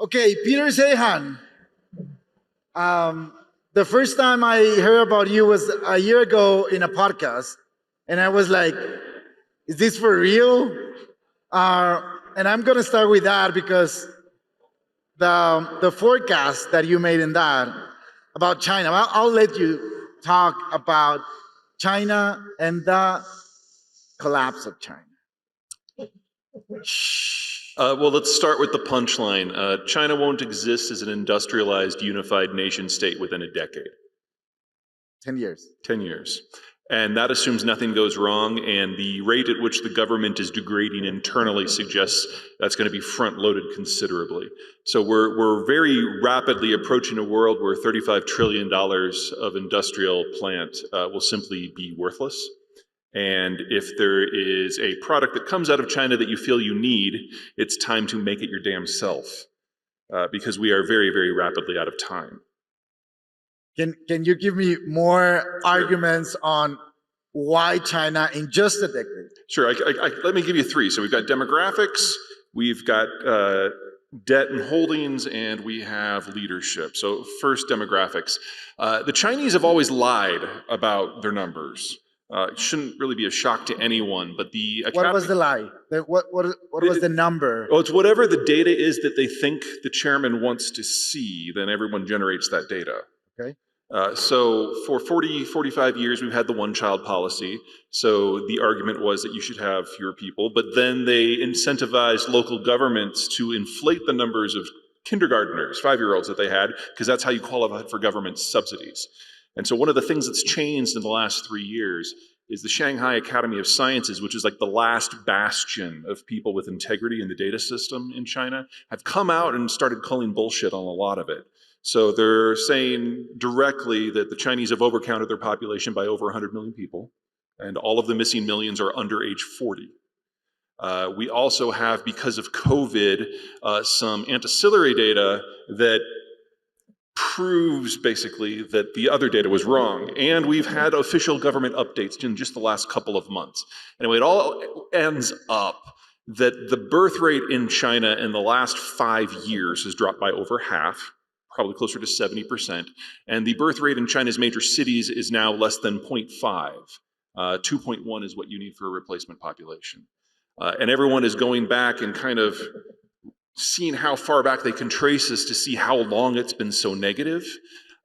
Okay, Peter Zeihan. The first time I heard about you was a year ago in a podcast, and I was like, "Is this for real?" And I'm gonna start with that because the forecast that you made in that about China. I'll let you talk about China and the collapse of China. Well, let's start with the punchline. China won't exist as an industrialized, unified nation state within a decade. 10 years. 10 years. And that assumes nothing goes wrong, and the rate at which the government is degrading internally suggests that's going to be front-loaded considerably. So we're very rapidly approaching a world where $35 trillion of industrial plant will simply be worthless. And if there is a product that comes out of China that you feel you need, it's time to make it your damn self, because we are very, very rapidly out of time. Can you give me more arguments on why China in just a decade? Sure, let me give you three. So we've got demographics, we've got debt and holdings, and we have leadership. So first, demographics. The Chinese have always lied about their numbers. It shouldn't really be a shock to anyone, but the academy— What was the lie? What was the number? Oh, it's whatever the data is that they think the chairman wants to see, then everyone generates that data. Okay. So for 45 years, we've had the one-child policy. So the argument was that you should have fewer people, but then they incentivized local governments to inflate the numbers of kindergartners, 5-year-olds that they had, because that's how you qualify for government subsidies. And so one of the things that's changed in the last 3 years is the Shanghai Academy of Sciences, which is like the last bastion of people with integrity in the data system in China, have come out and started calling bullshit on a lot of it. So they're saying directly that the Chinese have overcounted their population by over 100 million people, and all of the missing millions are under age 40. We also have, because of COVID, some ancillary data that proves basically that the other data was wrong. And we've had official government updates in just the last couple of months. Anyway, it all ends up that the birth rate in China in the last 5 years has dropped by over half, probably closer to 70%. And the birth rate in China's major cities is now less than 0.5. 2.1 is what you need for a replacement population. And everyone is going back and kind of seeing how far back they can trace this to see how long it's been so negative.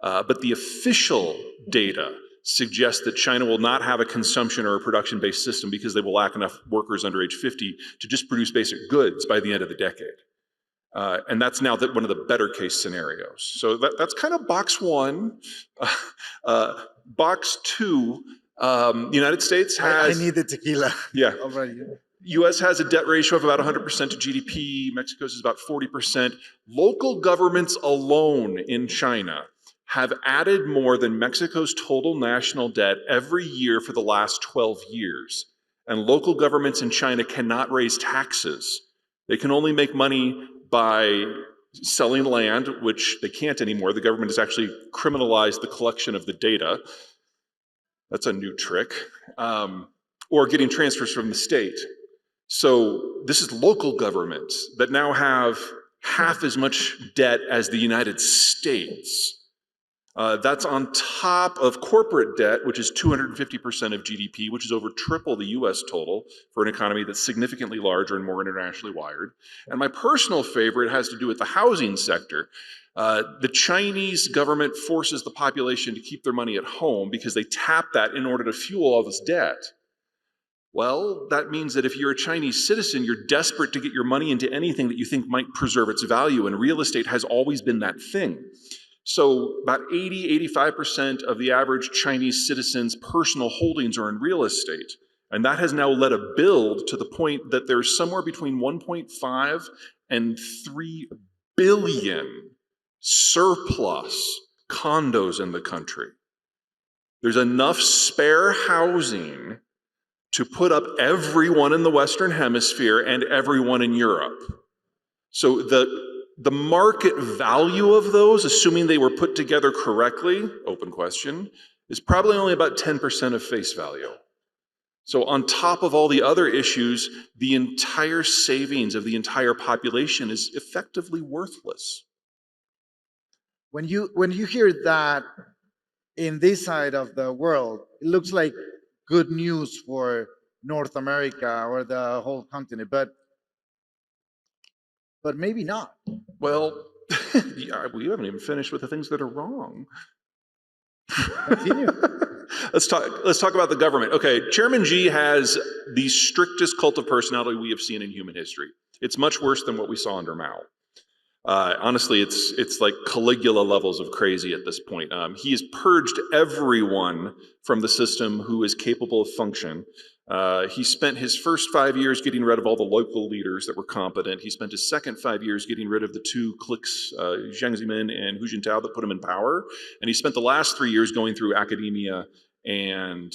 But the official data suggests that China will not have a consumption or a production-based system because they will lack enough workers under age 50 to just produce basic goods by the end of the decade. And that's now one of the better case scenarios. So that's kind of box one. Box two, the United States has— I need the tequila. Yeah. Already. US has a debt ratio of about 100% to GDP. Mexico's is about 40%. Local governments alone in China have added more than Mexico's total national debt every year for the last 12 years. And local governments in China cannot raise taxes. They can only make money by selling land, which they can't anymore. The government has actually criminalized the collection of the data. That's a new trick. Or getting transfers from the state. So this is local governments that now have half as much debt as the United States. That's on top of corporate debt, which is 250% of GDP, which is over triple the US total for an economy that's significantly larger and more internationally wired. And my personal favorite has to do with the housing sector. The Chinese government forces the population to keep their money at home because they tap that in order to fuel all this debt. Well, that means that if you're a Chinese citizen, you're desperate to get your money into anything that you think might preserve its value, and real estate has always been that thing. So about 80–85% of the average Chinese citizen's personal holdings are in real estate, and that has now led a build to the point that there's somewhere between 1.5 and 3 billion surplus condos in the country. There's enough spare housing to put up everyone in the Western Hemisphere and everyone in Europe. So the market value of those, assuming they were put together correctly, open question, is probably only about 10% of face value. So on top of all the other issues, the entire savings of the entire population is effectively worthless. When you hear that in this side of the world, it looks like good news for North America or the whole continent, but maybe not. Well, yeah, we haven't even finished with the things that are wrong. Continue. Let's talk about the government. Okay, Chairman Xi has the strictest cult of personality we have seen in human history. It's much worse than what we saw under Mao. Honestly, it's like Caligula levels of crazy at this point. He has purged everyone from the system who is capable of function. He spent his first 5 years getting rid of all the local leaders that were competent. He spent his second 5 years getting rid of the two cliques, Jiang Zemin and Hu Jintao, that put him in power. And he spent the last 3 years going through academia and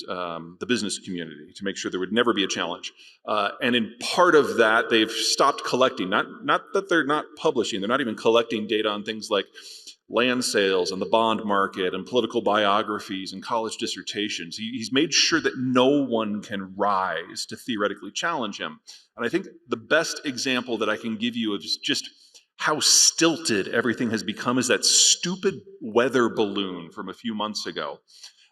the business community to make sure there would never be a challenge. And in part of that, they've stopped collecting, not that they're not publishing, they're not even collecting data on things like land sales and the bond market and political biographies and college dissertations. He's made sure that no one can rise to theoretically challenge him. And I think the best example that I can give you of just how stilted everything has become is that stupid weather balloon from a few months ago.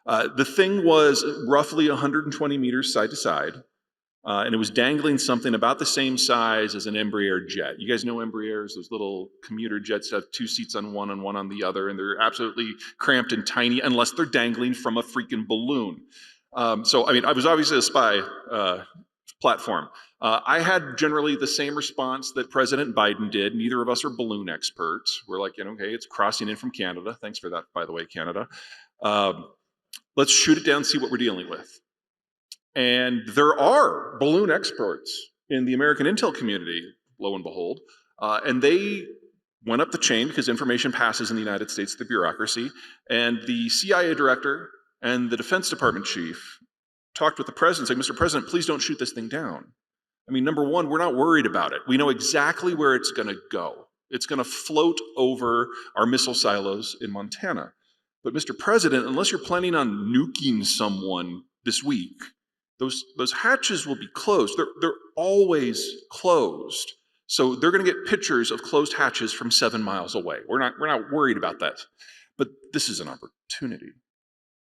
The thing was roughly 120 meters side to side, and it was dangling something about the same size as an Embraer jet. You guys know Embraers, those little commuter jets that have 2 seats on one and one on the other, and they're absolutely cramped and tiny unless they're dangling from a freaking balloon. So, I mean, I was obviously a spy platform. I had generally the same response that President Biden did. Neither of us are balloon experts. We're like, okay, it's crossing in from Canada. Thanks for that, by the way, Canada. Let's shoot it down and see what we're dealing with. And there are balloon experts in the American intel community, lo and behold, and they went up the chain because information passes in the United States to the bureaucracy, and the CIA director and the Defense Department chief talked with the president saying, Mr. President, please don't shoot this thing down. I mean, number one, we're not worried about it. We know exactly where it's going to go. It's going to float over our missile silos in Montana. But Mr. President, unless you're planning on nuking someone this week, those hatches will be closed. They're always closed. So they're going to get pictures of closed hatches from 7 miles away. We're not worried about that. But this is an opportunity.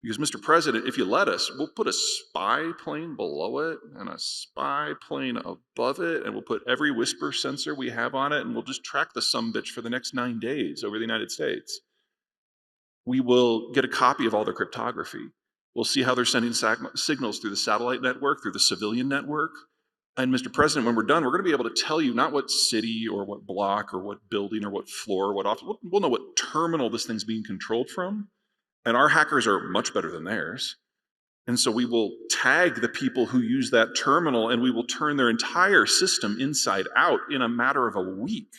Because, Mr. President, if you let us, we'll put a spy plane below it and a spy plane above it, and we'll put every whisper sensor we have on it, and we'll just track the sumbitch for the next 9 days over the United States. We will get a copy of all their cryptography. We'll see how they're sending signals through the satellite network, through the civilian network. And Mr. President, when we're done, we're going to be able to tell you not what city or what block or what building or what floor or what office. We'll know what terminal this thing's being controlled from. And our hackers are much better than theirs. And so we will tag the people who use that terminal, and we will turn their entire system inside out in a matter of a week.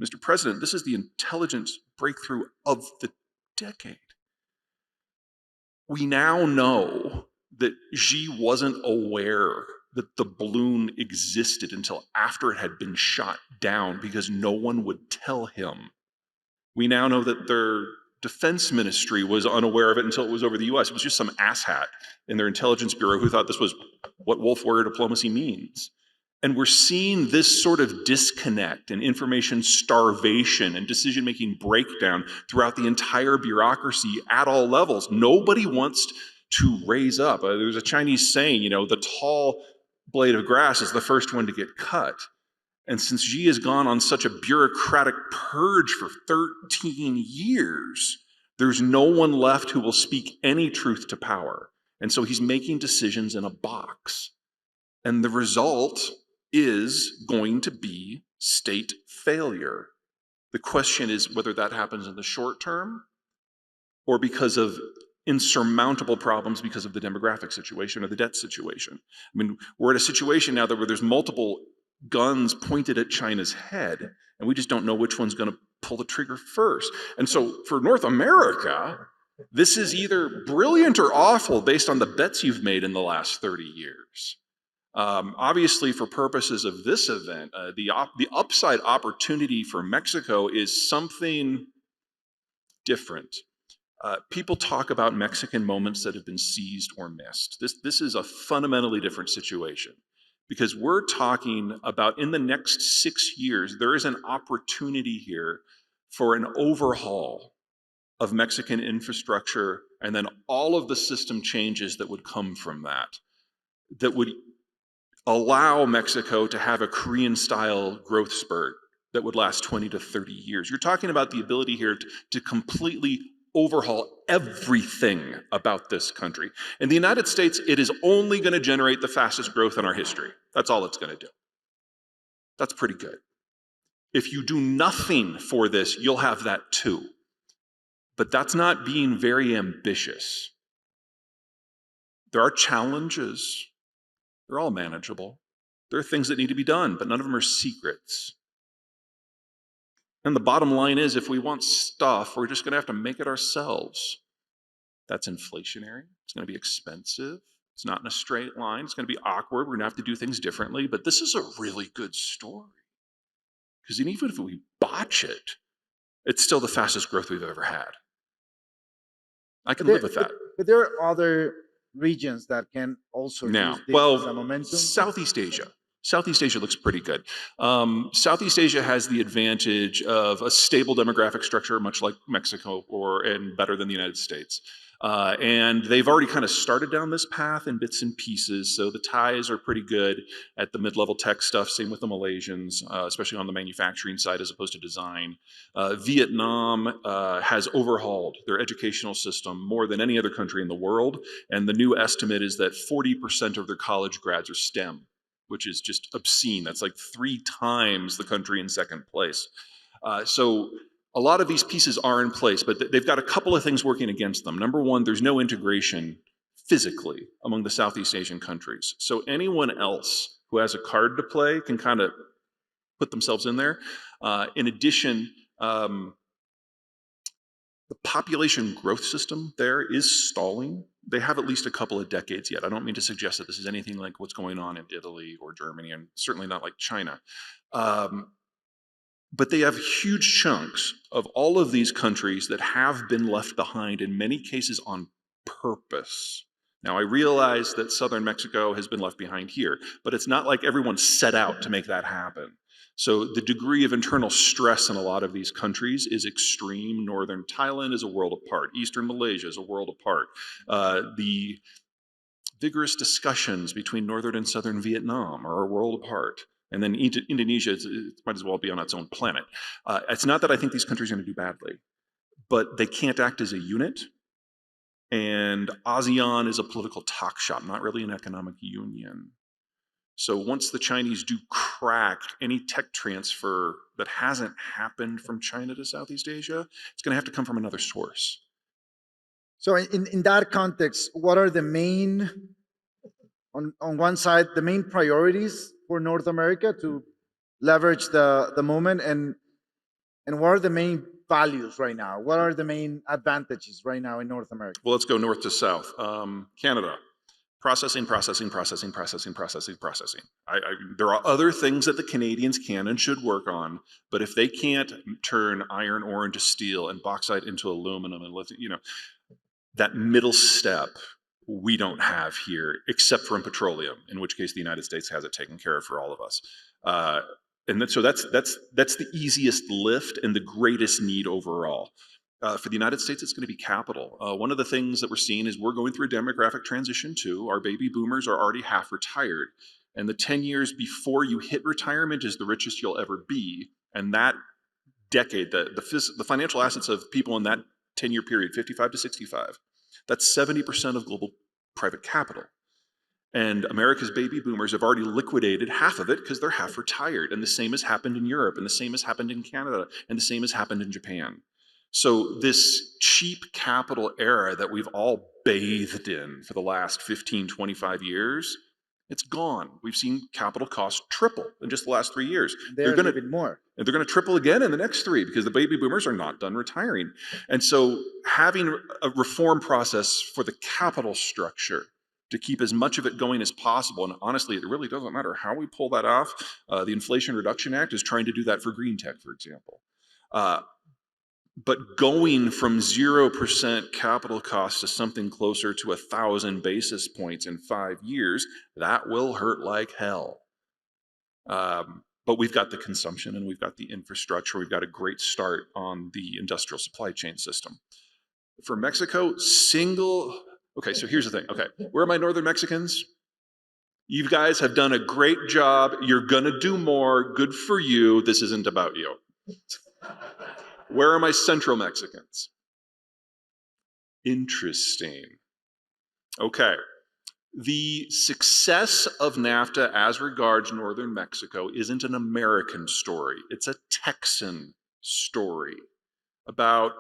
Mr. President, this is the intelligence breakthrough of the decade. We now know that Xi wasn't aware that the balloon existed until after it had been shot down because no one would tell him. We now know that their defense ministry was unaware of it until it was over the US. It was just some asshat in their intelligence bureau who thought this was what wolf warrior diplomacy means. And we're seeing this sort of disconnect and information starvation and decision-making breakdown throughout the entire bureaucracy at all levels. Nobody wants to raise up. There's a Chinese saying, the tall blade of grass is the first one to get cut. And since Xi has gone on such a bureaucratic purge for 13 years, there's no one left who will speak any truth to power. And so he's making decisions in a box. And the result is going to be state failure. The question is whether that happens in the short term or because of insurmountable problems because of the demographic situation or the debt situation. I mean, we're at a situation now where there's multiple guns pointed at China's head, and we just don't know which one's going to pull the trigger first. And so for North America, this is either brilliant or awful based on the bets you've made in the last 30 years. Obviously, for purposes of this event, the upside opportunity for Mexico is something different. People talk about Mexican moments that have been seized or missed. This is a fundamentally different situation because we're talking about in the next 6 years, there is an opportunity here for an overhaul of Mexican infrastructure and then all of the system changes that would come from that would allow Mexico to have a Korean-style growth spurt that would last 20 to 30 years. You're talking about the ability here to completely overhaul everything about this country. In the United States, it is only going to generate the fastest growth in our history. That's all it's going to do. That's pretty good. If you do nothing for this, you'll have that too. But that's not being very ambitious. There are challenges. They're all manageable. There are things that need to be done, but none of them are secrets. And the bottom line is, if we want stuff, we're just going to have to make it ourselves. That's inflationary. It's going to be expensive. It's not in a straight line. It's going to be awkward. We're going to have to do things differently. But this is a really good story. Because even if we botch it, it's still the fastest growth we've ever had. I can live with that. But there are other regions that can also use this as a momentum. Southeast Asia. Southeast Asia looks pretty good. Southeast Asia has the advantage of a stable demographic structure, much like Mexico, and better than the United States. And they've already kind of started down this path in bits and pieces, so the Thais are pretty good at the mid-level tech stuff, same with the Malaysians, especially on the manufacturing side as opposed to design. Vietnam has overhauled their educational system more than any other country in the world, and the new estimate is that 40% of their college grads are STEM, which is just obscene. That's like 3 times the country in second place. So a lot of these pieces are in place, but they've got a couple of things working against them. Number one, there's no integration physically among the Southeast Asian countries. So anyone else who has a card to play can kind of put themselves in there. In addition, the population growth system there is stalling. They have at least a couple of decades yet. I don't mean to suggest that this is anything like what's going on in Italy or Germany, and certainly not like China. But they have huge chunks of all of these countries that have been left behind, in many cases on purpose. Now, I realize that southern Mexico has been left behind here, but it's not like everyone set out to make that happen. So the degree of internal stress in a lot of these countries is extreme. Northern Thailand is a world apart. Eastern Malaysia is a world apart. The vigorous discussions between northern and southern Vietnam are a world apart. And then Indonesia it might as well be on its own planet. It's not that I think these countries are going to do badly, but they can't act as a unit. And ASEAN is a political talk shop, not really an economic union. So once the Chinese do crack any tech transfer that hasn't happened from China to Southeast Asia, it's going to have to come from another source. So in that context, what are the main, on one side, the main priorities for North America to leverage the moment, and what are the main values right now? What are the main advantages right now in North America? Well, let's go north to south. Canada. Processing. There are other things that the Canadians can and should work on, but if they can't turn iron ore into steel and bauxite into aluminum and lithium, that middle step we don't have here, except for in petroleum, in which case the United States has it taken care of for all of us. So that's the easiest lift and the greatest need overall. For the United States, it's going to be capital. One of the things that we're seeing is we're going through a demographic transition too. Our baby boomers are already half retired. And the 10 years before you hit retirement is the richest you'll ever be. And that decade, the financial assets of people in that 10-year period, 55 to 65, that's 70% of global private capital. And America's baby boomers have already liquidated half of it because they're half retired. And the same has happened in Europe, and the same has happened in Canada, and the same has happened in Japan. So this cheap capital era that we've all bathed in for the last 15, 25 years, it's gone. We've seen capital costs triple in just the last 3 years. They're going to be more. And they're going to triple again in the next 3 because the baby boomers are not done retiring. And so having a reform process for the capital structure to keep as much of it going as possible, and honestly, it really doesn't matter how we pull that off. The Inflation Reduction Act is trying to do that for green tech, for example. But going from 0% capital cost to something closer to 1,000 basis points in 5 years, that will hurt like hell. But we've got the consumption and we've got the infrastructure. We've got a great start on the industrial supply chain system. For Mexico, okay, so here's the thing. Okay, where are my northern Mexicans? You guys have done a great job. You're going to do more. Good for you. This isn't about you. Where are my central Mexicans? Interesting. Okay. The success of NAFTA as regards northern Mexico isn't an American story. It's a Texan story. About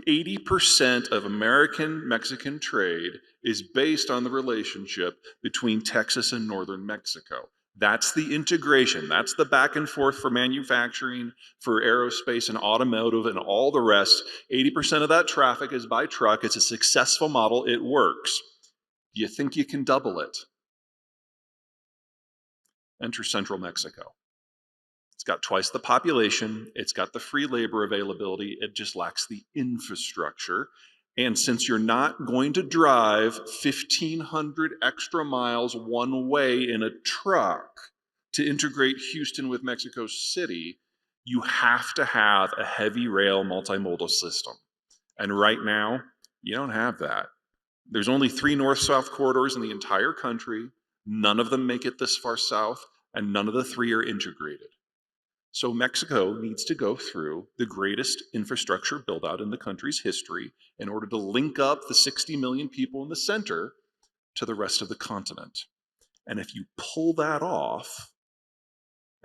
80% of American-Mexican trade is based on the relationship between Texas and northern Mexico. That's the integration. That's the back and forth for manufacturing, for aerospace and automotive and all the rest. 80% of that traffic is by truck. It's a successful model. It works. Do you think you can double it? Enter central Mexico. It's got twice the population. It's got the free labor availability. It just lacks the infrastructure. And since you're not going to drive 1,500 extra miles one way in a truck to integrate Houston with Mexico City, you have to have a heavy rail multimodal system. And right now, you don't have that. There's only 3 north-south corridors in the entire country. None of them make it this far south, and none of the 3 are integrated. So Mexico needs to go through the greatest infrastructure build-out in the country's history in order to link up the 60 million people in the center to the rest of the continent. And if you pull that off,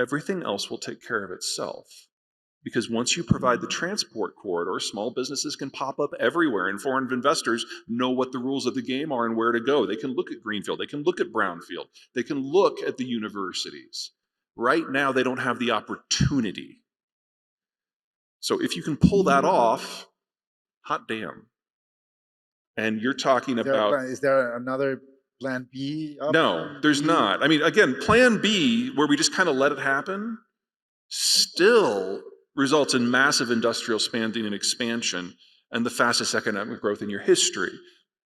everything else will take care of itself. Because once you provide the transport corridor, small businesses can pop up everywhere, and foreign investors know what the rules of the game are and where to go. They can look at Greenfield, they can look at Brownfield, they can look at the universities. Right now, they don't have the opportunity. So if you can pull that off, hot damn. And you're talking about... Is there another plan B? No, there's not. I mean, again, plan B, where we just kind of let it happen, still results in massive industrial spending and expansion and the fastest economic growth in your history.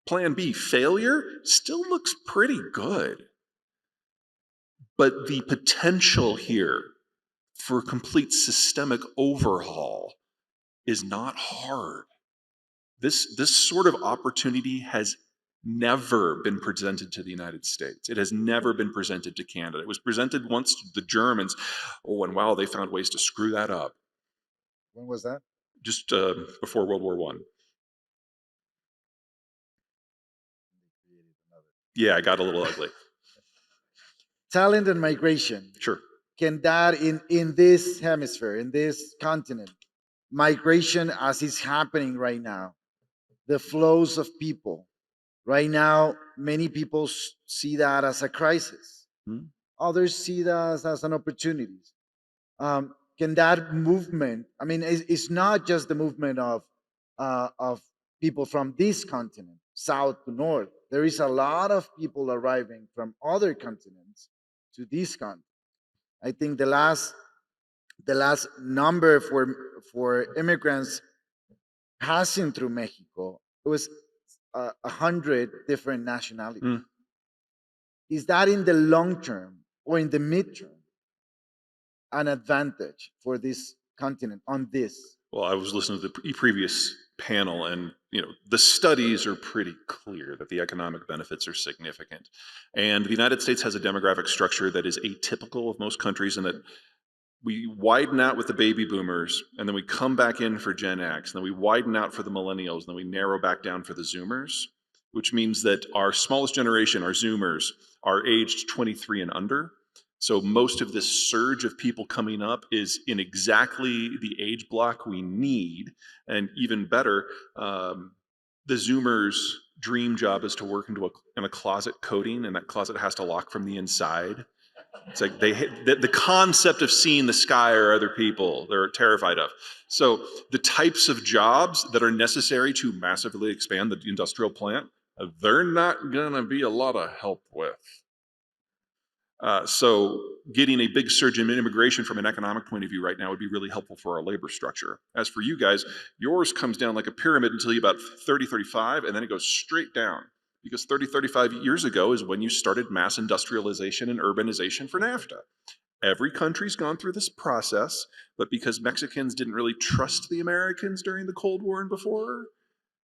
Plan B, failure, still looks pretty good. But the potential here for complete systemic overhaul is not hard. This sort of opportunity has never been presented to the United States. It has never been presented to Canada. It was presented once to the Germans. Oh, and wow, they found ways to screw that up. When was that? Just before World War I. Yeah, I got a little ugly. Talent and migration. Sure. Can that, in this hemisphere, in this continent, migration as is happening right now, the flows of people, right now, many people see that as a crisis. Others see that as an opportunity. Can that movement, I mean, it's not just the movement of people from this continent, south to north. There is a lot of people arriving from other continents to this continent. I think the last number for immigrants passing through Mexico, it was 100 different nationalities. Is that in the long term or in the midterm an advantage for this continent on this? Well, I was listening to the previous panel, and the studies are pretty clear that the economic benefits are significant. And the United States has a demographic structure that is atypical of most countries, in that we widen out with the baby boomers, and then we come back in for Gen X, and then we widen out for the millennials, and then we narrow back down for the Zoomers, which means that our smallest generation, our Zoomers, are aged 23 and under. So most of this surge of people coming up is in exactly the age block we need. And even better, the Zoomers' dream job is to work in a closet coating, and that closet has to lock from the inside. It's like the concept of seeing the sky or other people, they're terrified of. So the types of jobs that are necessary to massively expand the industrial plant, they're not going to be a lot of help with. So getting a big surge in immigration from an economic point of view right now would be really helpful for our labor structure. As for you guys, yours comes down like a pyramid until you about 30, 35, and then it goes straight down. Because 30, 35 years ago is when you started mass industrialization and urbanization for NAFTA. Every country's gone through this process, but because Mexicans didn't really trust the Americans during the Cold War and before,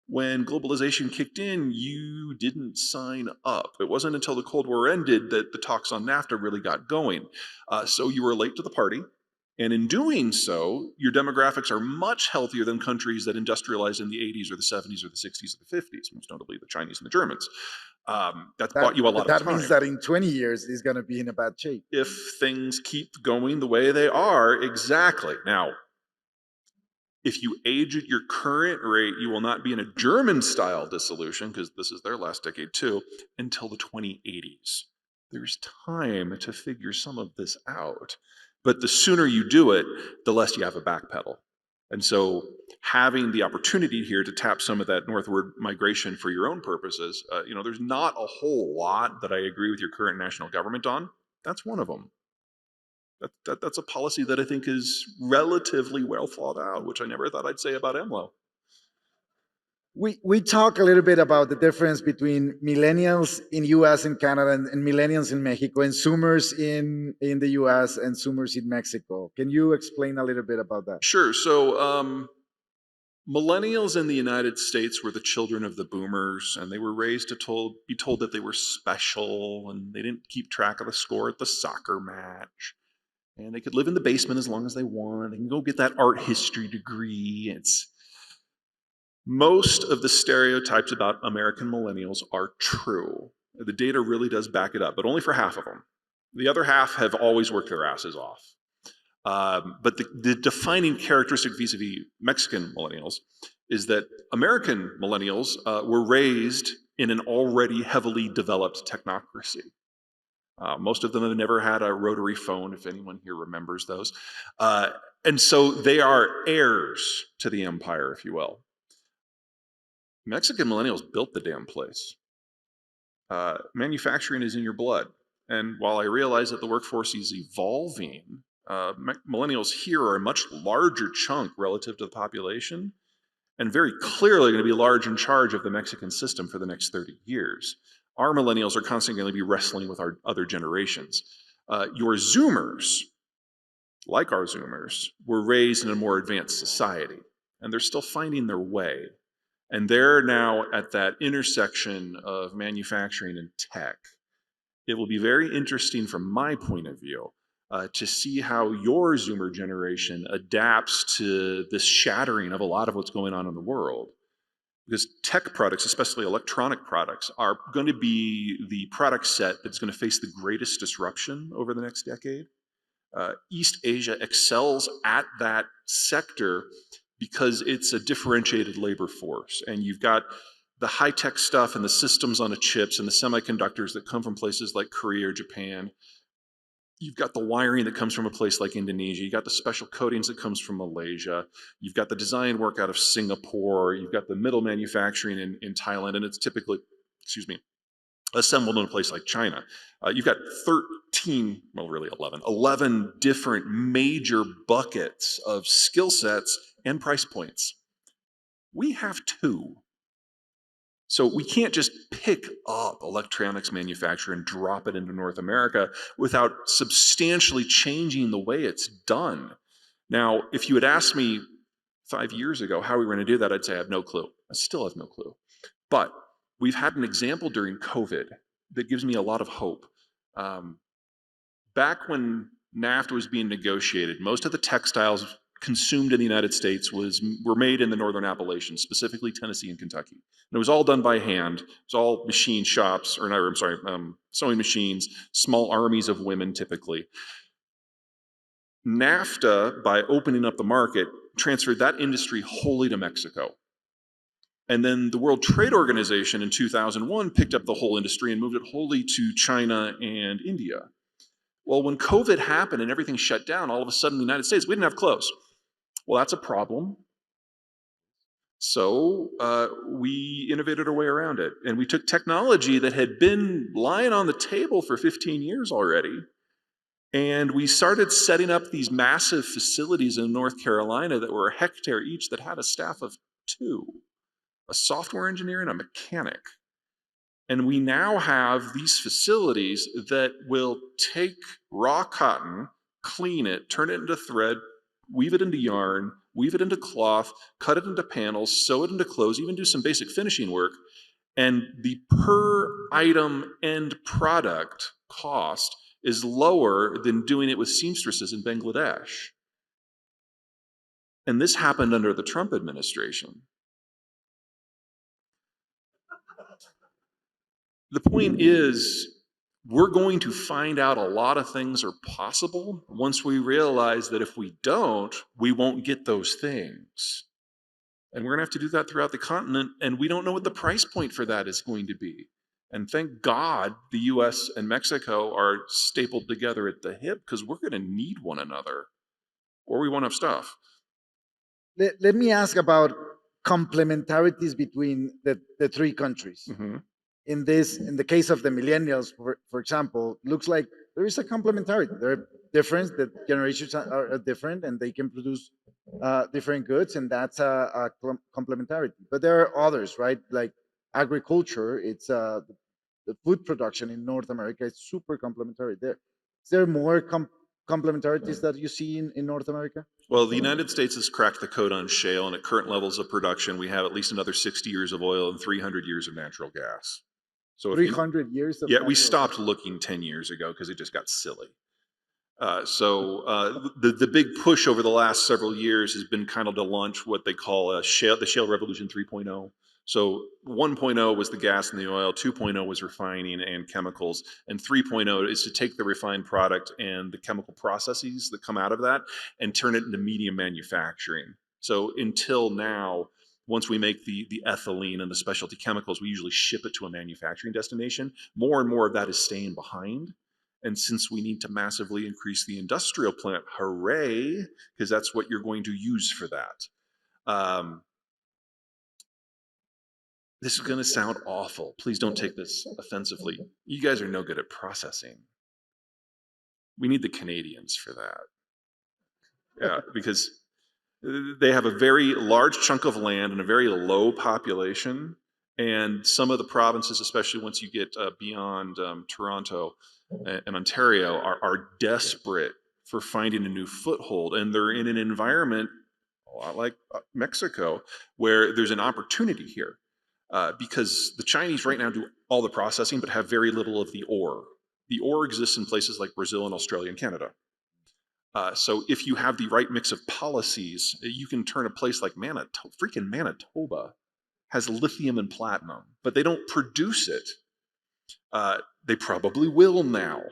when globalization kicked in, you didn't sign up. It wasn't until the Cold War ended that the talks on NAFTA really got going. So you were late to the party. And in doing so, your demographics are much healthier than countries that industrialized in the 80s or the 70s or the 60s or the 50s, most notably the Chinese and the Germans. That's bought you a lot of That time. means that in 20 years, it's going to be in a bad shape. If things keep going the way they are, exactly. Now, if you age at your current rate, you will not be in a German-style dissolution, because this is their last decade too, until the 2080s. There's time to figure some of this out. But the sooner you do it, the less you have a backpedal. And so having the opportunity here to tap some of that northward migration for your own purposes, there's not a whole lot that I agree with your current national government on. That's one of them. That's a policy that I think is relatively well thought out, which I never thought I'd say about EMLO. We talk a little bit about the difference between millennials in US and Canada and millennials in Mexico, and Zoomers in the US and Zoomers in Mexico. Can you explain a little bit about that? Sure. So millennials in the United States were the children of the boomers, and they were raised to be told that they were special, and they didn't keep track of the score at the soccer match. And they could live in the basement as long as they want. They can go get that art history degree. Most of the stereotypes about American millennials are true. The data really does back it up, but only for half of them. The other half have always worked their asses off. But the defining characteristic vis-a-vis Mexican millennials is that American millennials were raised in an already heavily developed technocracy. Most of them have never had a rotary phone, if anyone here remembers those. And so they are heirs to the empire, if you will. Mexican millennials built the damn place. Manufacturing is in your blood. And while I realize that the workforce is evolving, millennials here are a much larger chunk relative to the population, and very clearly going to be large in charge of the Mexican system for the next 30 years. Our millennials are constantly going to be wrestling with our other generations. Your Zoomers, like our Zoomers, were raised in a more advanced society, and they're still finding their way. And they're now at that intersection of manufacturing and tech. It will be very interesting from my point of view to see how your Zoomer generation adapts to this shattering of a lot of what's going on in the world. Because tech products, especially electronic products, are going to be the product set that's going to face the greatest disruption over the next decade. East Asia excels at that sector because it's a differentiated labor force. And you've got the high-tech stuff and the systems on the chips and the semiconductors that come from places like Korea or Japan. You've got the wiring that comes from a place like Indonesia. You've got the special coatings that comes from Malaysia. You've got the design work out of Singapore. You've got the middle manufacturing in Thailand, and it's typically, assembled in a place like China. You've got 13, well, really 11 different major buckets of skill sets and price points. We have 2. So we can't just pick up electronics manufacture and drop it into North America without substantially changing the way it's done. Now, if you had asked me 5 years ago how we were going to do that, I'd say I have no clue. I still have no clue. But we've had an example during COVID that gives me a lot of hope. Back when NAFTA was being negotiated, most of the textiles consumed in the United States were made in the Northern Appalachians, specifically Tennessee and Kentucky. And it was all done by hand. It was all machine shops, sewing machines, small armies of women typically. NAFTA, by opening up the market, transferred that industry wholly to Mexico. And then the World Trade Organization in 2001 picked up the whole industry and moved it wholly to China and India. Well, when COVID happened and everything shut down, all of a sudden in the United States, we didn't have clothes. Well, that's a problem. So we innovated our way around it. And we took technology that had been lying on the table for 15 years already. And we started setting up these massive facilities in North Carolina that were a hectare each that had a staff of 2, a software engineer and a mechanic. And we now have these facilities that will take raw cotton, clean it, turn it into thread, weave it into yarn, weave it into cloth, cut it into panels, sew it into clothes, even do some basic finishing work. And the per item end product cost is lower than doing it with seamstresses in Bangladesh. And this happened under the Trump administration. The point is, we're going to find out a lot of things are possible once we realize that if we don't, we won't get those things. And we're going to have to do that throughout the continent, and we don't know what the price point for that is going to be. And thank God the US and Mexico are stapled together at the hip, because we're going to need one another, or we won't have stuff. Let me ask about complementarities between the 3 countries. Mm-hmm. In the case of the millennials, for example, looks like there is a complementarity. There are different, the generations are different, and they can produce different goods, and that's a complementarity. But there are others, right? Like agriculture, it's the food production in North America is super complementary. Is there more complementarities that you see in North America? Well, the United States has cracked the code on shale, and at current levels of production, we have at least another 60 years of oil and 300 years of natural gas. So 300 years of yeah, we natural stopped gas. looking 10 years ago because it just got silly. The big push over the last several years has been kind of to launch what they call the shale revolution 3.0. So 1.0 was the gas and the oil, 2.0 was refining and chemicals, and 3.0 is to take the refined product and the chemical processes that come out of that and turn it into medium manufacturing. So until now, once we make the ethylene and the specialty chemicals, we usually ship it to a manufacturing destination. More and more of that is staying behind. And since we need to massively increase the industrial plant, hooray, because that's what you're going to use for that. This is going to sound awful. Please don't take this offensively. You guys are no good at processing. We need the Canadians for that. Yeah, because they have a very large chunk of land and a very low population. And some of the provinces, especially once you get beyond Toronto and Ontario, are desperate for finding a new foothold. And they're in an environment a lot like Mexico, where there's an opportunity here. Because the Chinese right now do all the processing, but have very little of the ore. The ore exists in places like Brazil and Australia and Canada. So if you have the right mix of policies, you can turn a place like freaking Manitoba has lithium and platinum, but they don't produce it. They probably will now.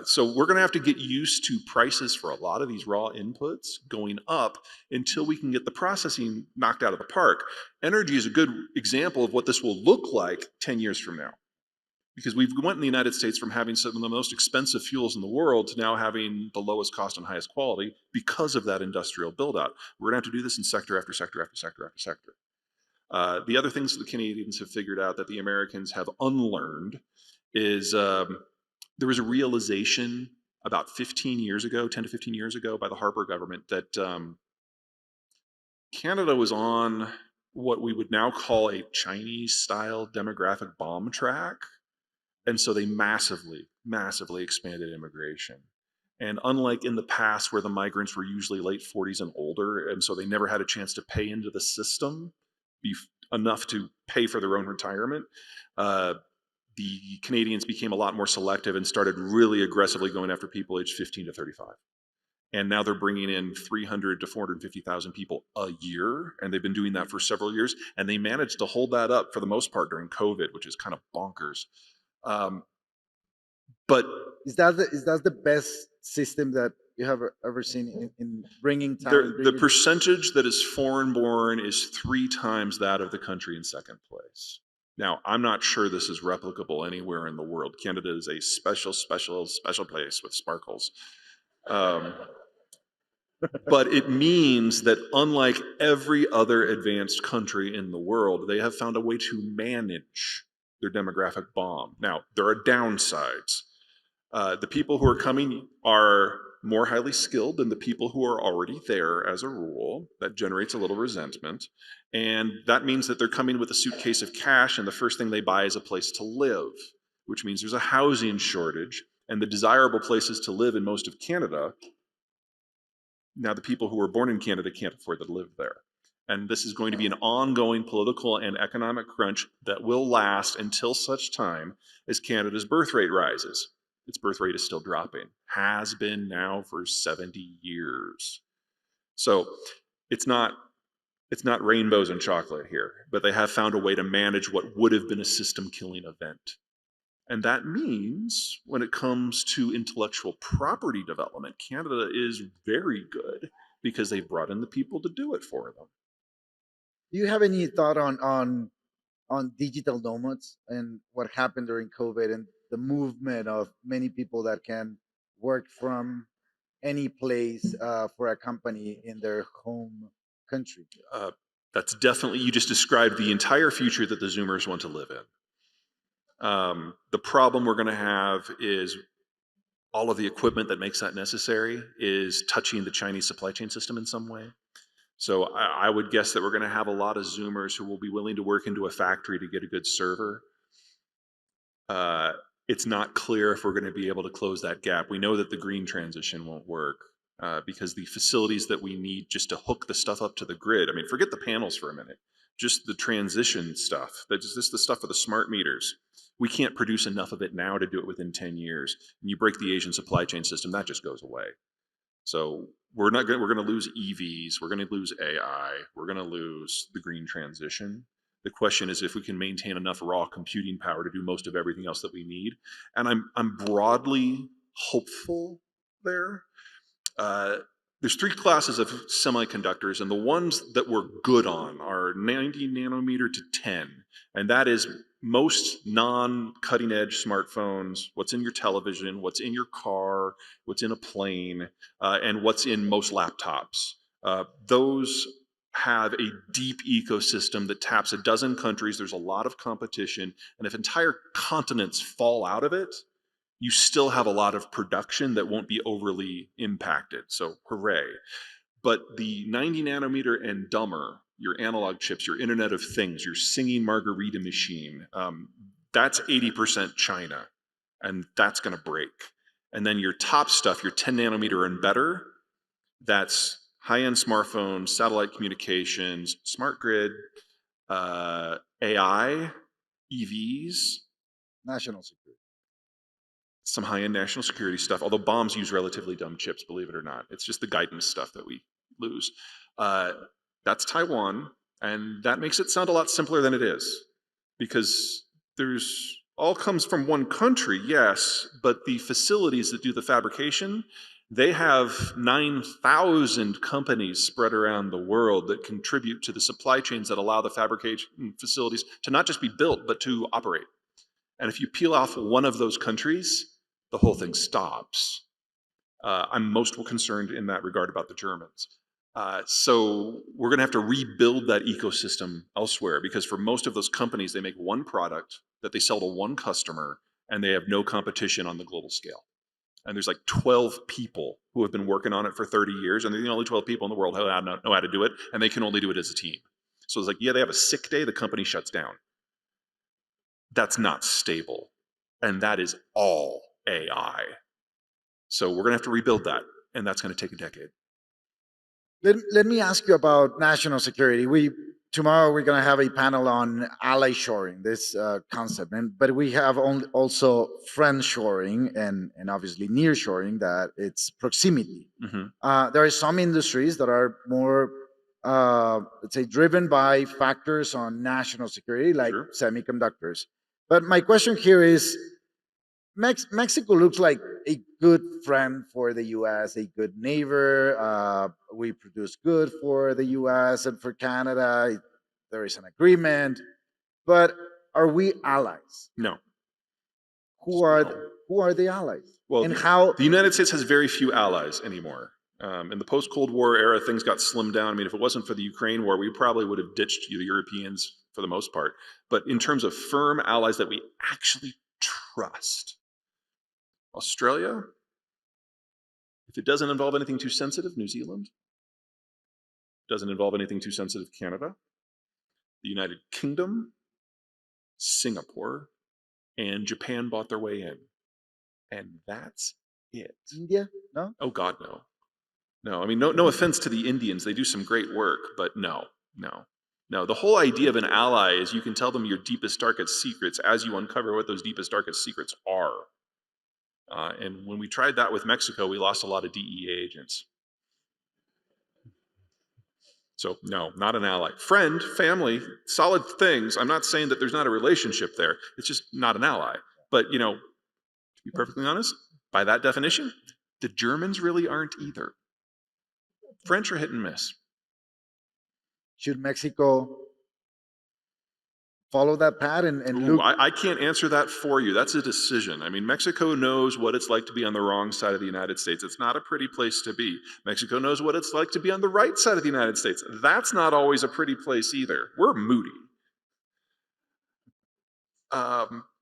So we're going to have to get used to prices for a lot of these raw inputs going up until we can get the processing knocked out of the park. Energy is a good example of what this will look like 10 years from now. Because we went in the United States from having some of the most expensive fuels in the world to now having the lowest cost and highest quality because of that industrial build out. We're going to have to do this in sector after sector after sector after sector. The other things that the Canadians have figured out that the Americans have unlearned is there was a realization about 15 years ago, 10 to 15 years ago, by the Harper government that Canada was on what we would now call a Chinese-style demographic bomb track. And so they massively, massively expanded immigration. And unlike in the past where the migrants were usually late 40s and older, and so they never had a chance to pay into the system enough to pay for their own retirement, the Canadians became a lot more selective and started really aggressively going after people aged 15 to 35. And now they're bringing in 300 to 450,000 people a year, and they've been doing that for several years, and they managed to hold that up for the most part during COVID, which is kind of bonkers. But is that the best system that you have ever seen in bringing talent? the percentage that is foreign born is 3 times that of the country in second place. Now, I'm not sure this is replicable anywhere in the world. Canada is a special place with sparkles. But it means that unlike every other advanced country in the world, they have found a way to manage their demographic bomb. Now, there are downsides. The people who are coming are more highly skilled than the people who are already there as a rule. That generates a little resentment. And that means that they're coming with a suitcase of cash, and the first thing they buy is a place to live, which means there's a housing shortage. And the desirable places to live in most of Canada, now the people who were born in Canada can't afford to live there. And this is going to be an ongoing political and economic crunch that will last until such time as Canada's birth rate rises. Its birth rate is still dropping, has been now for 70 years. So it's not rainbows and chocolate here, but they have found a way to manage what would have been a system-killing event. And that means when it comes to intellectual property development, Canada is very good because they've brought in the people to do it for them. Do you have any thought on digital nomads and what happened during COVID and the movement of many people that can work from any place for a company in their home country? That's definitely, you just described the entire future that the Zoomers want to live in. The problem we're going to have is all of the equipment that makes that necessary is touching the Chinese supply chain system in some way. So I would guess that we're going to have a lot of Zoomers who will be willing to work into a factory to get a good server. It's not clear if we're going to be able to close that gap. We know that the green transition won't work because the facilities that we need just to hook the stuff up to the grid, I mean, forget the panels for a minute, just the transition stuff, that's just the stuff for the smart meters. We can't produce enough of it now to do it within 10 years. And you break the Asian supply chain system, that just goes away. So we're going to lose EVs, we're going to lose AI, we're going to lose the green transition. The question is if we can maintain enough raw computing power to do most of everything else that we need. And I'm broadly hopeful there. There's three classes of semiconductors, and the ones that we're good on are 90 nanometer to 10. And that is most non-cutting edge smartphones, what's in your television, what's in your car, what's in a plane, and what's in most laptops. Those have a deep ecosystem that taps a dozen countries. There's a lot of competition. And if entire continents fall out of it, you still have a lot of production that won't be overly impacted. So hooray. But the 90 nanometer and dumber, your analog chips, your Internet of Things, your singing margarita machine, that's 80% China, and that's going to break. And then your top stuff, your 10 nanometer and better, that's high-end smartphones, satellite communications, smart grid, AI, EVs. National security. Some high-end national security stuff, although bombs use relatively dumb chips, believe it or not. It's just the guidance stuff that we lose. That's Taiwan, and that makes it sound a lot simpler than it is, because there's all comes from one country, yes, but the facilities that do the fabrication, they have 9,000 companies spread around the world that contribute to the supply chains that allow the fabrication facilities to not just be built, but to operate. And if you peel off one of those countries, the whole thing stops. I'm most concerned in that regard about the Germans. So we're going to have to rebuild that ecosystem elsewhere, because for most of those companies, they make one product that they sell to one customer, and they have no competition on the global scale. And there's like 12 people who have been working on it for 30 years, and they're the only 12 people in the world who know how to do it, and they can only do it as a team. So it's like, yeah, they have a sick day, the company shuts down. That's not stable. And that is all AI. So we're going to have to rebuild that, and that's going to take a decade. Let me ask you about national security. Tomorrow we're going to have a panel on ally shoring, this concept, but we have also friend shoring and obviously near shoring, that it's proximity. Mm-hmm. There are some industries that are more, let's say, driven by factors on national security, like Sure. semiconductors. But my question here is, Mexico looks like a good friend for the US, a good neighbor. We produce good for the US and for Canada. There is an agreement. But are we allies? No. Who are the allies? Well, and how the United States has very few allies anymore. In the post-Cold War era, things got slimmed down. I mean, if it wasn't for the Ukraine war, we probably would have ditched the Europeans for the most part. But in terms of firm allies that we actually trust, Australia, if it doesn't involve anything too sensitive, New Zealand, doesn't involve anything too sensitive, Canada, the United Kingdom, Singapore, and Japan bought their way in. And that's it. India? No? Oh God, no. No, I mean, no offense to the Indians. They do some great work, but no. The whole idea of an ally is you can tell them your deepest, darkest secrets as you uncover what those deepest, darkest secrets are. And when we tried that with Mexico, we lost a lot of DEA agents. So no, not an ally. Friend, family, solid things. I'm not saying that there's not a relationship there. It's just not an ally. But, to be perfectly honest, by that definition, the Germans really aren't either. French are hit and miss. Should Mexico follow that path and look? I can't answer that for you. That's a decision. I mean, Mexico knows what it's like to be on the wrong side of the United States. It's not a pretty place to be. Mexico knows what it's like to be on the right side of the United States. That's not always a pretty place either. We're moody.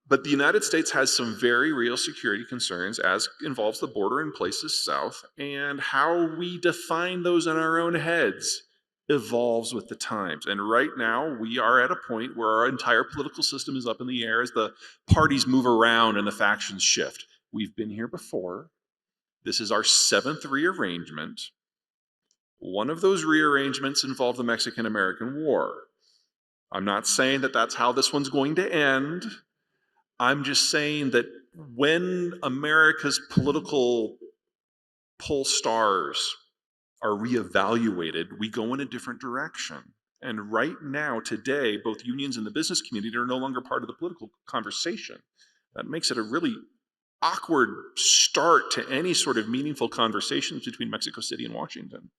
But the United States has some very real security concerns as involves the border in places south, and how we define those in our own heads evolves with the times. And right now, we are at a point where our entire political system is up in the air as the parties move around and the factions shift. We've been here before. This is our 7th rearrangement. One of those rearrangements involved the Mexican-American War. I'm not saying that that's how this one's going to end. I'm just saying that when America's political pole stars are reevaluated, we go in a different direction. And right now, today, both unions and the business community are no longer part of the political conversation. That makes it a really awkward start to any sort of meaningful conversations between Mexico City and Washington,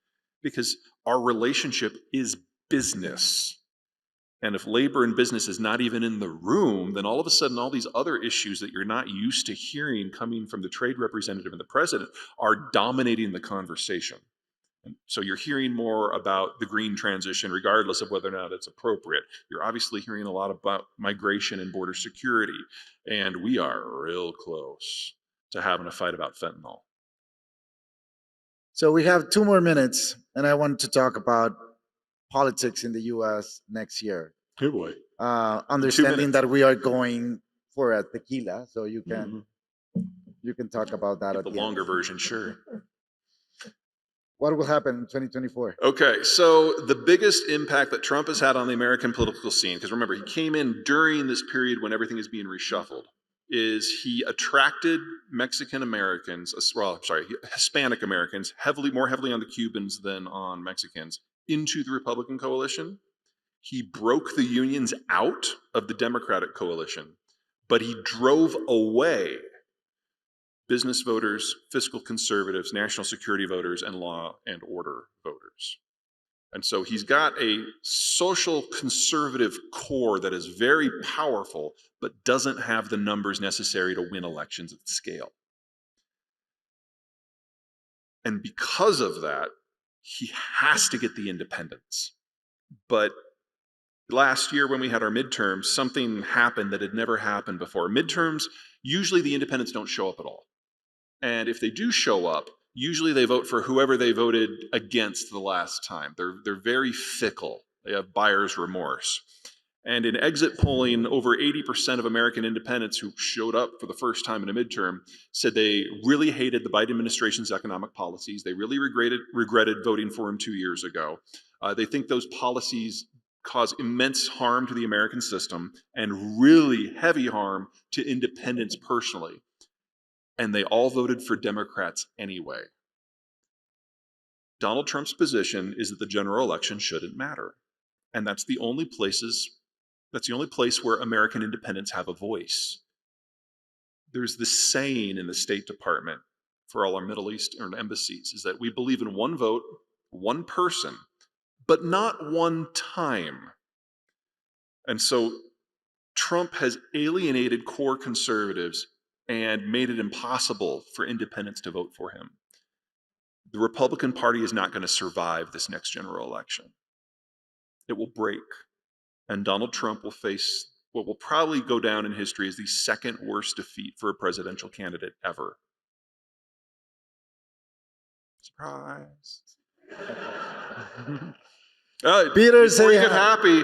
because our relationship is business. And if labor and business is not even in the room, then all of a sudden all these other issues that you're not used to hearing coming from the trade representative and the president are dominating the conversation. And so you're hearing more about the green transition, regardless of whether or not it's appropriate. You're obviously hearing a lot about migration and border security. And we are real close to having a fight about fentanyl. So we have 2 more minutes, and I want to talk about politics in the U.S. next year. Oh boy. Understanding that we are going for a tequila, so you can talk about that at The the longer end. version, sure. What will happen in 2024? Okay, so the biggest impact that Trump has had on the American political scene, because remember, he came in during this period when everything is being reshuffled, is he attracted Mexican Americans, Hispanic Americans, more heavily on the Cubans than on Mexicans, into the Republican coalition. He broke the unions out of the Democratic coalition, but he drove away business voters, fiscal conservatives, national security voters, and law and order voters. And so he's got a social conservative core that is very powerful, but doesn't have the numbers necessary to win elections at scale. And because of that, he has to get the independents. But last year when we had our midterms, something happened that had never happened before. Midterms, usually the independents don't show up at all. And if they do show up, usually they vote for whoever they voted against the last time. They're very fickle. They have buyer's remorse. And in exit polling, over 80% of American independents who showed up for the first time in a midterm said they really hated the Biden administration's economic policies. They really regretted voting for him 2 years ago. They think those policies cause immense harm to the American system and really heavy harm to independents personally. And they all voted for Democrats anyway. Donald Trump's position is that the general election shouldn't matter. And that's the only place where American independents have a voice. There's this saying in the State Department for all our Middle Eastern embassies is that we believe in one vote, one person, but not one time. And so Trump has alienated core conservatives and made it impossible for independents to vote for him. The Republican Party is not going to survive this next general election. It will break, and Donald Trump will face what will probably go down in history as the second worst defeat for a presidential candidate ever. Surprise. Peter Before you get Zeihan. happy,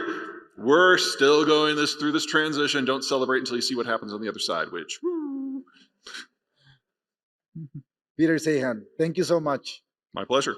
we're still going through this transition. Don't celebrate until you see what happens on the other side, which, woo. Peter Zeihan, thank you so much. My pleasure.